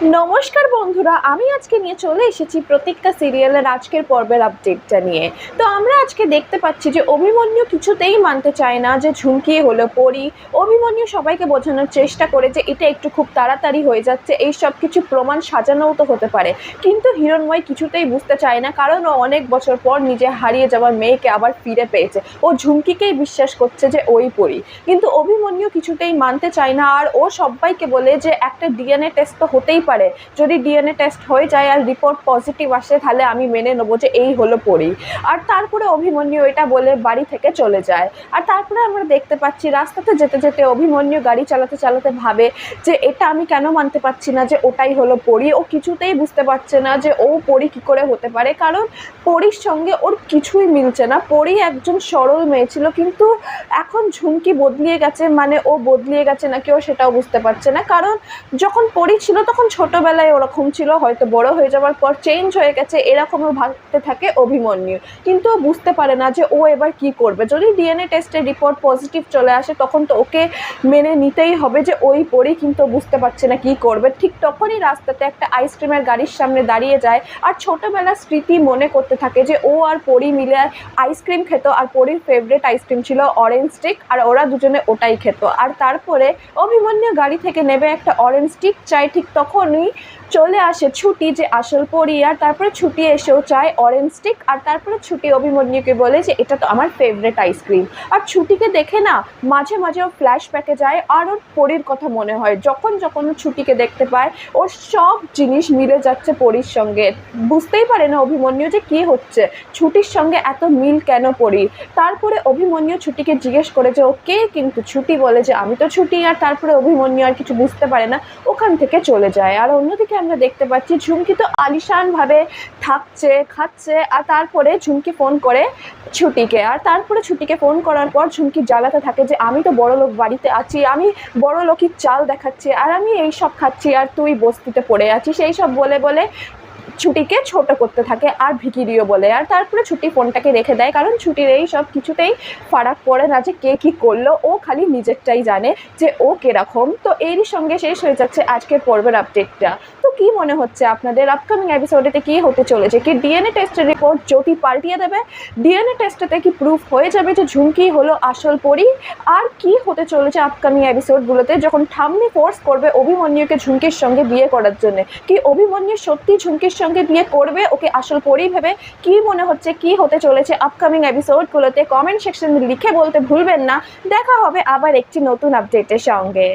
নমস্কার বন্ধুরা, আমি আজকে নিয়ে চলে এসেছি প্রতীক্ষা সিরিয়ালের আজকের পর্বের আপডেটটা নিয়ে। তো আমরা আজকে দেখতে পাচ্ছি যে অভিমন্যু কিছুতেই মানতে চায় না যে ঝুমকি হলো পরী। অভিমন্যু সবাইকে বোঝানোর চেষ্টা করে যে এটা একটু খুব তাড়াতাড়ি হয়ে যাচ্ছে, এই সব কিছু প্রমাণ সাজানোও তো হতে পারে, কিন্তু হিরণময় কিছুতেই বুঝতে চায় না, কারণ ও অনেক বছর পর নিজে হারিয়ে যাওয়া মেয়েকে আবার ফিরে পেয়েছে। ও ঝুমকিকেই বিশ্বাস করছে যে ওই পরী, কিন্তু অভিমন্যু কিছুতেই মানতে চায় না। আর ও সবাইকে বলে যে একটা ডিএনএ টেস্ট তো হতেই পারে, যদি ডিএনএ টেস্ট হয়ে যায় আর রিপোর্ট পজিটিভ আসে তাহলে আমি মেনে নেবো যে এই হলো পরী। আর তারপরে অভিমন্যু এটা বলে বাড়ি থেকে চলে যায়। আর তারপরে আমরা দেখতে পাচ্ছি রাস্তাতে যেতে যেতে অভিমন্যু গাড়ি চালাতে চালাতে ভাবে যে এটা আমি কেন মানতে পারছি না যে ওটাই হলো পরী। ও কিছুতেই বুঝতে পারছে না যে ও পরী কী করে হতে পারে, কারণ পরীর সঙ্গে ওর কিছুই মিলছে না। পরী একজন সরল মেয়ে ছিল, কিন্তু এখন ঝুমকি বদলিয়ে গেছে, মানে ও বদলিয়ে গেছে নাকি ও সেটাও বুঝতে পারছে না। কারণ যখন পরী ছিল তখন ছোটবেলায় ওরকম ছিল, হয়তো বড় হয়ে যাওয়ার পর চেঞ্জ হয়ে গেছে, এরকমও ভাবতে থাকে অভিমন্যু। কিন্তু ও বুঝতে পারে না যে ও এবার কি করবে। যদি ডিএনএ টেস্টের রিপোর্ট পজিটিভ চলে আসে তখন তো ওকে মেনে নিতেই হবে যে ওই পরী, কিন্তু বুঝতে পারছে না কি করবে। ঠিক তখনই রাস্তাতে একটা আইসক্রিমের গাড়ির সামনে দাঁড়িয়ে যায় আর ছোটবেলার স্মৃতি মনে করতে থাকে যে ও আর পরী মিলে আইসক্রিম খেত, আর পরীর ফেভারিট আইসক্রিম ছিল অরেঞ্জ স্টিক, আর ওরা দুজনে ওটাই খেত। আর তারপরে অভিমন্যু গাড়ি থেকে নেবে একটা অরেঞ্জ স্টিক চাই, ঠিক তখনই চলে আসে ছুটি যে আসল পরী। আর তারপরে ছুটি এসেও চায় অরেঞ্জ স্টিক, আর তারপরে ছুটি অভিমন্যুকে বলে যে এটা তো আমার ফেভারিট আইসক্রিম। আর ছুটিকে দেখে না মাঝে মাঝে ও ফ্ল্যাশব্যাকে যায় আর ওর পরীর কথা মনে হয়। যখন যখন ও ছুটিকে দেখতে পায় ওর সব জিনিস মিলে যাচ্ছে পরীর সঙ্গে। বুঝতেই পারে না অভিমন্যু যে কী হচ্ছে, ছুটির সঙ্গে এত মিল কেন পরীর। তারপরে অভিমন্যু ছুটিকে জিজ্ঞেস করে যে ও কে, কিন্তু ছুটি বলে যে আমি তো ছুটি। আর তারপরে অভিমন্যু আর কিছু বুঝতে পারে না, ওখান থেকে চলে যায়। আর অন্যদিকে আমরা দেখতে পাচ্ছি ঝুমকি তো আলিশানভাবে থাকছে, খাচ্ছে। আর তারপরে ঝুমকি ফোন করে ছুটিকে, আর তারপরে ছুটিকে ফোন করার পর ঝুমকি জ্বালাতে থাকে যে আমি তো বড়লোক বাড়িতে আছি, আমি বড়লোকির চাল দেখাচ্ছি, আর আমি এই সব খাচ্ছি আর তুই বস্তিতে পড়ে আছিস, এই সব বলে বলে ছুটিকে ছোট করতে থাকে আর ভিকিরিও বলে। আর তারপরে ছুটি ফোনটাকে রেখে দেয়, কারণ ছুটির এই সব কিছুতেই ফারাক পড়ে না যে কে কী করলো, ও খালি নিজেরটাই জানে যে ও কীরকম। তো এরই সঙ্গে শেষ হয়ে যাচ্ছে আজকের পর্বের আপডেটটা। তো কী মনে হচ্ছে আপনাদের আপকামিং এপিসোডেতে কী হতে চলেছে? কি ডিএনএ টেস্টের রিপোর্ট জ্যোতি পাল্টিয়ে দেবে? ডিএনএ টেস্টেতে কি প্রুফ হয়ে যাবে যে ঝুমকি হলো আসল পরী? আর কি হতে চলেছে আপকামিং এপিসোডগুলোতে যখন ঠাম্মি ফোর্স করবে অভিমন্যুকে ঝুমকির সঙ্গে বিয়ে করার জন্য? কি অভিমন্যু সত্যি ঝুমকির সঙ্গে বিয়ে করবে ওকে আসল পরী ভেবে? কি মনে হচ্ছে কি হতে চলেছে আপকামিং এপিসোডগুলোতে? কমেন্ট সেকশনে লিখে বলতে ভুলবেন না। দেখা হবে আবার একটি নতুন আপডেটের সঙ্গে।